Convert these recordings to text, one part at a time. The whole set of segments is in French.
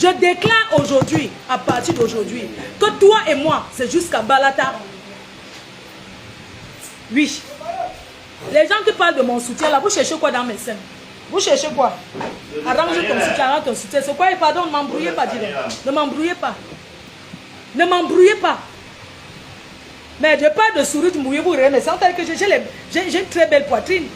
Je déclare aujourd'hui, à partir d'aujourd'hui, que toi et moi, c'est jusqu'à Balata. Oui. Les gens qui parlent de mon soutien, là, vous cherchez quoi dans mes scènes? Vous cherchez quoi? Arrange ton soutien, arrange ton soutien. C'est quoi? Pardon, ne m'embrouillez pas, dis-le. Ne m'embrouillez pas. Ne m'embrouillez pas. Mais je parle de souris, mouillez-vous, mais c'est tel que j'ai une très belle poitrine.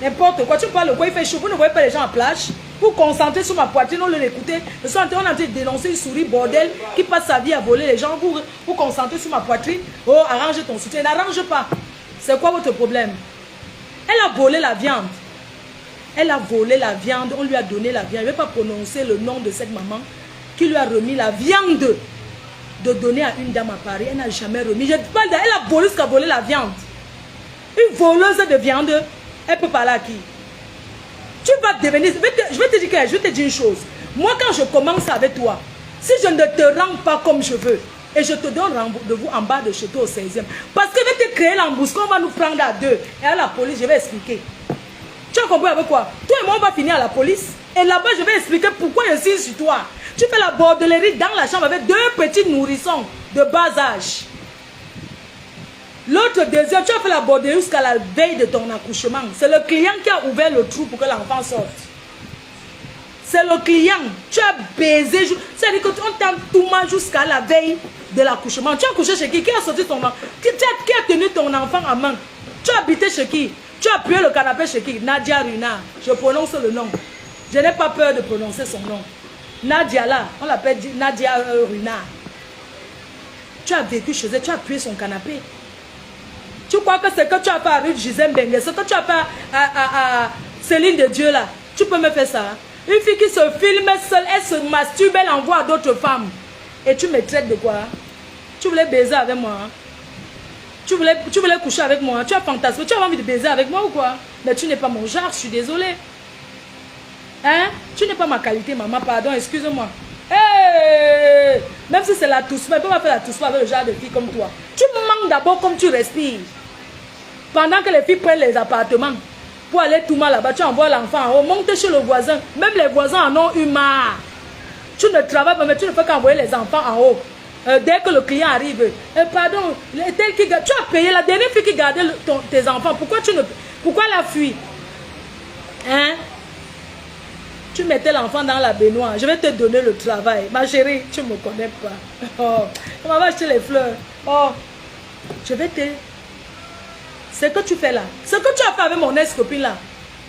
N'importe quoi, tu parles de quoi, il fait chaud. Vous ne voyez pas les gens en plage. Vous concentrez sur ma poitrine, on l'écoutez. Ils sont en train de dénoncer une souris bordel qui passe sa vie à voler les gens. Vous concentrez sur ma poitrine. Oh, arrange ton soutien. N'arrange pas. C'est quoi votre problème? Elle a volé la viande. Elle a volé la viande. On lui a donné la viande. Je ne vais pas prononcer le nom de cette maman qui lui a remis la viande de donner à une dame à Paris. Elle n'a jamais remis. Je parle d'elle. Elle a volé jusqu'à voler la viande. Une voleuse de viande, elle peut parler à qui? Tu vas devenir... Je vais te dire une chose. Moi, quand je commence avec toi, si je ne te rends pas comme je veux, et je te donne rendez-vous en bas de chez toi au 16e, parce que je vais te créer l'embuscade, on va nous prendre à deux. Et à la police, je vais expliquer. Tu as compris avec quoi? Toi et moi, on va finir à la police. Et là-bas, je vais expliquer pourquoi je suis sur toi. Tu fais la bordellerie dans la chambre avec deux petits nourrissons de bas âge. L'autre deuxième, tu as fait la bordellerie jusqu'à la veille de ton accouchement. C'est le client qui a ouvert le trou pour que l'enfant sorte. C'est le client. Tu as baisé. C'est-à-dire qu'on t'a tout mal jusqu'à la veille de l'accouchement. Tu as couché chez qui? Qui a sorti ton enfant? Qui a tenu ton enfant en main? Tu as habité chez qui? Tu as appuyé le canapé chez qui? Nadia Runa. Je prononce le nom. Je n'ai pas peur de prononcer son nom. Nadia là, on l'appelle Nadia Runa. Tu as vécu chez elle, tu as appuyé son canapé. Tu crois que c'est que tu as fait à Ruth Gisèle Bengue, ce que tu as fait à Céline de Dieu là, tu peux me faire ça? Une fille qui se filme seule, elle se masturbe, elle envoie à d'autres femmes. Et tu me traites de quoi? Tu voulais baiser avec moi? Tu voulais coucher avec moi? Tu as fantasmé, tu as envie de baiser avec moi ou quoi? Mais tu n'es pas mon genre, je suis désolée. Hein? Tu n'es pas ma qualité, maman, pardon, excuse-moi. Hey! Même si c'est la tousse, mais ne peux pas faire la tousse avec le genre de fille comme toi. Tu me manques d'abord comme tu respires. Pendant que les filles prennent les appartements pour aller tout mal là-bas, tu envoies l'enfant en haut, monte chez le voisin. Même les voisins en ont eu marre. Tu ne travailles pas, mais tu ne peux qu'envoyer les enfants en haut. Dès que le client arrive, pardon, tu as payé la dernière fille qui gardait tes enfants. Pourquoi la fuit? Hein? Tu mettais l'enfant dans la baignoire. Je vais te donner le travail. Ma chérie, tu ne me connais pas. Oh, on va acheter les fleurs. Oh, je vais te... Ce que tu fais là, ce que tu as fait avec mon ex-copine là,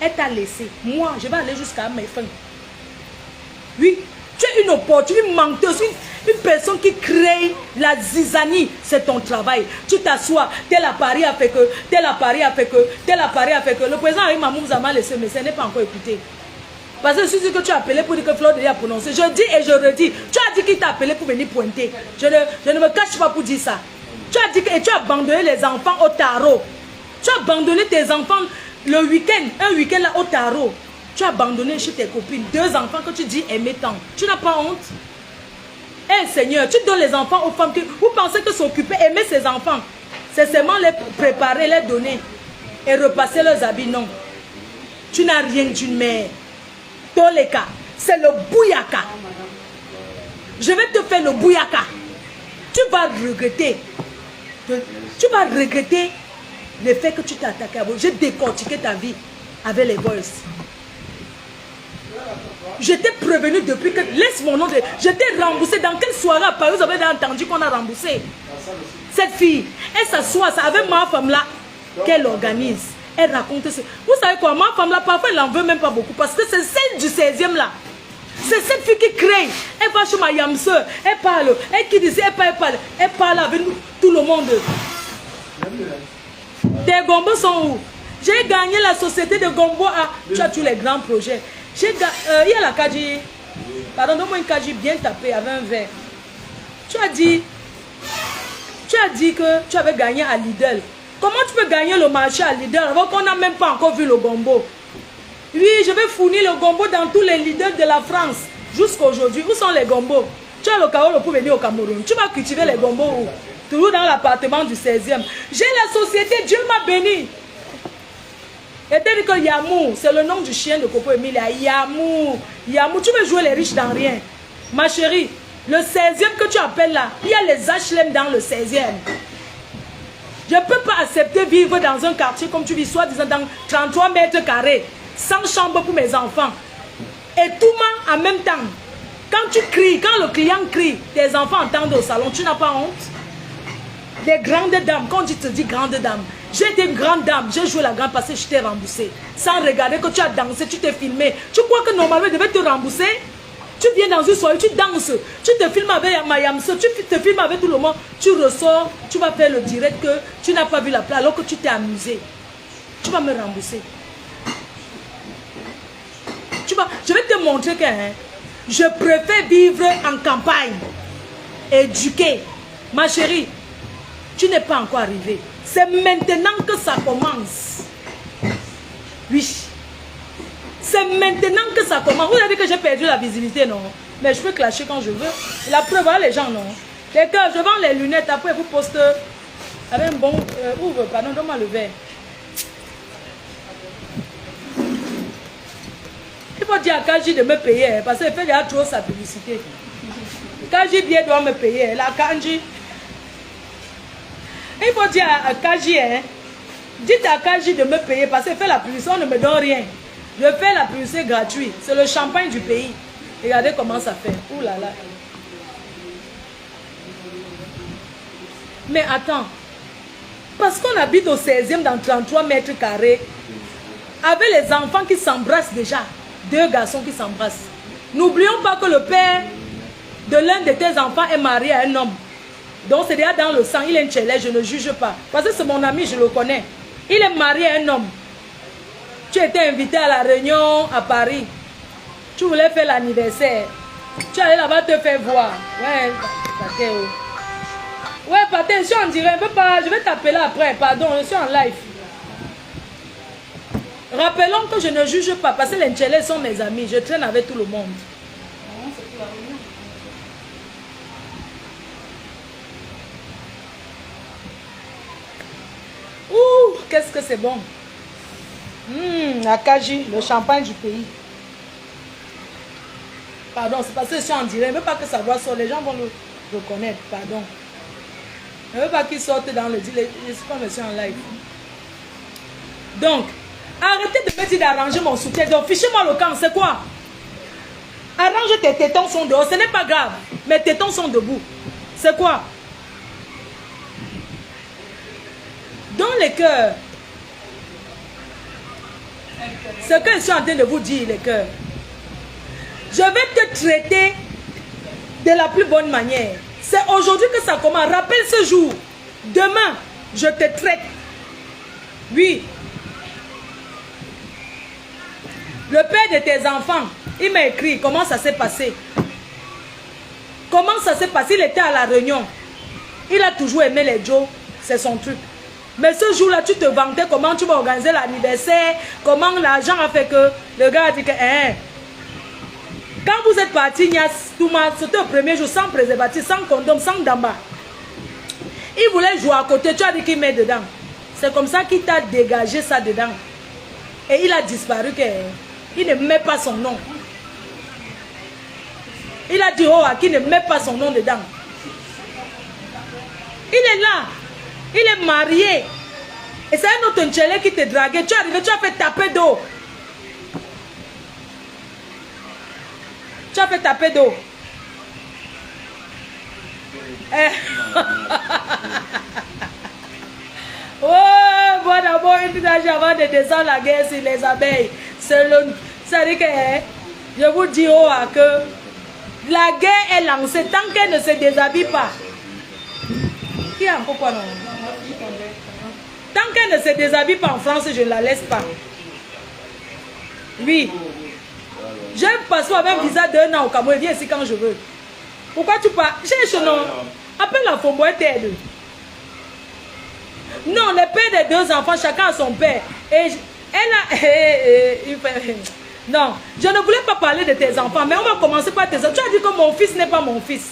elle t'a laissé. Moi, je vais aller jusqu'à mes fins. Oui, tu es une opportunité, une menteuse, une personne qui crée la zizanie. C'est ton travail. Tu t'assois, tel appareil a fait que, tel appareil a fait que, tel appareil a fait que. Le président Henri Mahmoud nous a mal laissé, mais ça n'est pas encore écouté. Parce que je suis sûr que tu as appelé pour dire que Fleur de a prononcé. Je dis et je redis. Tu as dit qu'il t'a appelé pour venir pointer. Je ne me cache pas pour dire ça. Tu as dit que tu as abandonné les enfants au tarot. Tu as abandonné tes enfants le week-end. Un week-end là au tarot. Tu as abandonné chez tes copines. 2 enfants que tu dis aimer tant. Tu n'as pas honte? Eh Seigneur, tu donnes les enfants aux femmes. Vous pensez que s'occuper, aimer ses enfants, c'est seulement les préparer, les donner et repasser leurs habits? Non. Tu n'as rien d'une mère. Toleka, c'est le bouyaka. Je vais te faire le bouyaka. Tu vas regretter. Tu vas regretter le fait que tu t'es attaqué à vous. J'ai décortiqué ta vie avec les boys. Je t'ai prévenu depuis que... Laisse mon nom. Je t'ai remboursé. Dans quelle soirée à Paris vous avez entendu qu'on a remboursé? Cette fille, elle s'assoit avec ma femme là, qu'elle organise. Elle raconte ça. Vous savez quoi, ma femme là, parfois elle n'en veut même pas beaucoup. Parce que c'est celle du 16e là. C'est cette fille qui crée. Elle va chez ma yamseur. Elle parle. Elle qui disait, elle parle. Elle parle avec nous, tout le monde. Tes gombos sont où? J'ai gagné la société de gombo à... Tu as tous les grands projets. Il y a la Kaji. Pardon, donne-moi une Kaji bien tapée avec un verre. Tu as dit que tu avais gagné à Lidl. Comment tu peux gagner le marché à Lidl alors qu'on n'a même pas encore vu le gombo? Oui, je vais fournir le gombo dans tous les Lidl de la France. Jusqu'à aujourd'hui, où sont les gombos? Tu as le Kaolo pour venir au Cameroun. Tu vas cultiver les gombos où? Toujours dans l'appartement du 16e. J'ai la société, Dieu m'a béni. Et t'as dit que Yamou, c'est le nom du chien de Coco Emilia. Yamou, Yamou, tu veux jouer les riches dans rien. Ma chérie, le 16e que tu appelles là, il y a les HLM dans le 16e. Je ne peux pas accepter vivre dans un quartier comme tu vis, soi-disant dans 33 mètres carrés, sans chambre pour mes enfants. Et tout le monde en même temps. Quand tu cries, quand le client crie, tes enfants entendent au salon, tu n'as pas honte? Des grandes dames, quand tu te dis grande dame, j'ai été une grande dame, j'ai joué la grande parce que je t'ai remboursé. Sans regarder que tu as dansé, tu t'es filmé. Tu crois que normalement il devait te rembourser? Tu viens dans une soirée, tu danses, tu te filmes avec Mayamso, tu te filmes avec tout le monde, tu ressors, tu vas faire le direct que tu n'as pas vu la place alors que tu t'es amusé. Tu vas me rembourser. Je vais te montrer que je préfère vivre en campagne, éduquée. Ma chérie, tu n'es pas encore arrivée. C'est maintenant que ça commence. Oui. C'est maintenant que ça commence. Vous avez dit que j'ai perdu la visibilité, non? Mais je peux clasher quand je veux. La preuve, voilà les gens, non? Les gars, je vends les lunettes, après vous postez avec un bon... ouvre, pardon, donne-moi le verre. Il faut dire à Kaji de me payer, parce qu'il fait déjà trop sa publicité. Kaji bien doit me payer. La Kanji. Il faut dire à Kaji, dites à Kaji de me payer, parce qu'il fait la publicité, on ne me donne rien. Je fais la publicité gratuite. C'est le champagne du pays. Regardez comment ça fait. Ouh là là. Mais attends. Parce qu'on habite au 16e dans 33 mètres carrés. Avec les enfants qui s'embrassent déjà. 2 garçons qui s'embrassent. N'oublions pas que le père de l'un de tes enfants est marié à un homme. Donc c'est déjà dans le sang. Il est un tchelé, je ne juge pas. Parce que c'est mon ami, je le connais. Il est marié à un homme. Tu étais invité à la réunion à Paris. Tu voulais faire l'anniversaire. Tu allais là-bas te faire voir. Ouais, Pathé. Ouais, Pathé, je suis en direct. Je vais t'appeler après. Pardon, je suis en live. Rappelons que je ne juge pas. Parce que les Ntchelés sont mes amis. Je traîne avec tout le monde. Ouh, qu'est-ce que c'est bon. Akaji, le champagne du pays. Pardon, c'est parce que je suis en direct. Je ne veux pas que ça voit sur. Les gens vont le reconnaître. Pardon. Je ne veux pas qu'ils sortent dans le deal. Je suis comme je suis en live. Donc, arrêtez de me dire d'arranger mon soutien. Donc, fichez-moi le camp. C'est quoi? Arrange tes tétons sont dehors. Ce n'est pas grave. Mes tétons sont debout. C'est quoi? Dans les cœurs. Ce que je suis en train de vous dire, les cœurs. Je vais te traiter de la plus bonne manière. C'est aujourd'hui que ça commence. Rappelle ce jour. Demain, je te traite. Oui. Le père de tes enfants, il m'a écrit comment ça s'est passé. Comment ça s'est passé? Il était à la réunion. Il a toujours aimé les Joe. C'est son truc. Mais ce jour-là, tu te vantais comment tu vas organiser l'anniversaire, comment l'argent a fait que le gars a dit que... Quand vous êtes parti, c'était le premier jour, sans préservatif, sans condom, sans damba. Il voulait jouer à côté, tu as dit qu'il met dedans. C'est comme ça qu'il t'a dégagé ça dedans. Et il a disparu, il ne met pas son nom. Il a dit, oh, qu'il ne met pas son nom dedans. Il est là. Il est marié. Et c'est un autre Ntchelé qui te draguait. Tu es arrivé, tu as fait taper d'eau. Tu as fait taper d'eau. Oh, moi d'abord, une petite avant de descendre la guerre sur les abeilles. Ça dit que, je vous dis oh, que la guerre est lancée tant qu'elle ne se déshabille pas. Qui a encore quoi non? Tant qu'elle ne se déshabille pas en France, je ne la laisse pas. Oui. J'ai un passeport avec un visa d'1 an au Cameroun. Viens ici quand je veux. Pourquoi tu pars? Cherche non. Appelle la Fombo et t'aide. Non, le père des 2 enfants, chacun a son père. Et elle a... Non, je ne voulais pas parler de tes enfants, mais on va commencer par tes enfants. Tu as dit que mon fils n'est pas mon fils.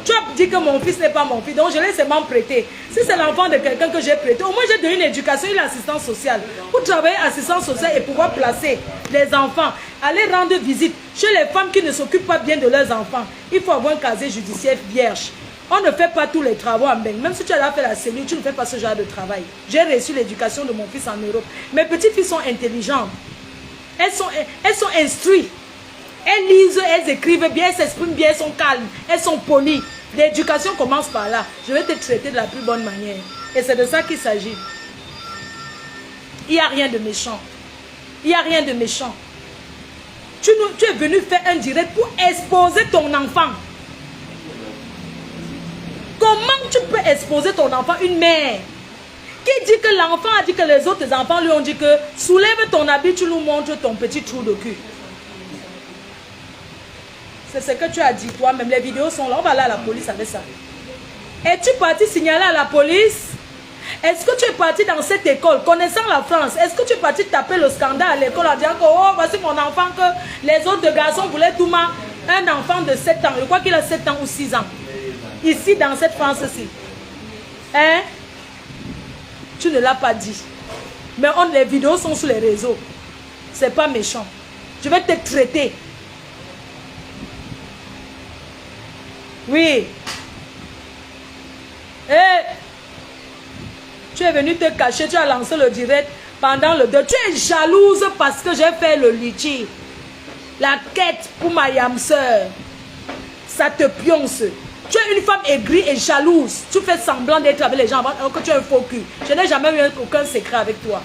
Tu as dit que mon fils n'est pas mon fils, donc je l'ai seulement prêté. Si c'est l'enfant de quelqu'un que j'ai prêté, au moins j'ai donné une éducation, une assistance sociale. Pour travailler assistance sociale et pouvoir placer les enfants, aller rendre visite chez les femmes qui ne s'occupent pas bien de leurs enfants, il faut avoir un casier judiciaire vierge. On ne fait pas tous les travaux en Beng. Même si tu as fait la cellule, tu ne fais pas ce genre de travail. J'ai reçu l'éducation de mon fils en Europe. Mes petites filles sont intelligentes. Elles sont instruites. Elles lisent, elles écrivent bien, elles s'expriment bien, elles sont calmes, elles sont polies. L'éducation commence par là. Je vais te traiter de la plus bonne manière. Et c'est de ça qu'il s'agit. Il n'y a rien de méchant. Il n'y a rien de méchant. Tu es venu faire un direct pour exposer ton enfant. Comment tu peux exposer ton enfant, une mère qui dit que l'enfant a dit que les autres enfants lui ont dit que soulève ton habit, tu nous montres ton petit trou de cul. C'est ce que tu as dit toi-même. Les vidéos sont là. On va aller à la police avec ça. Es-tu parti signaler à la police? Est-ce que tu es parti dans cette école, connaissant la France? Est-ce que tu es parti taper le scandale à l'école en disant que oh, voici mon enfant, que les autres garçons voulaient tout mal? Un enfant de 7 ans, je crois qu'il a 7 ans ou 6 ans. Ici, dans cette France-ci. Hein? Tu ne l'as pas dit. Mais les vidéos sont sur les réseaux. C'est pas méchant. Je vais te traiter. Oui. Tu es venu te cacher, tu as lancé le direct pendant le 2. Tu es jalouse parce que j'ai fait le litchi. La quête pour ma yamseur. Ça te pionce. Tu es une femme aigrie et jalouse. Tu fais semblant d'être avec les gens alors que tu es un faux cul. Je n'ai jamais eu aucun secret avec toi.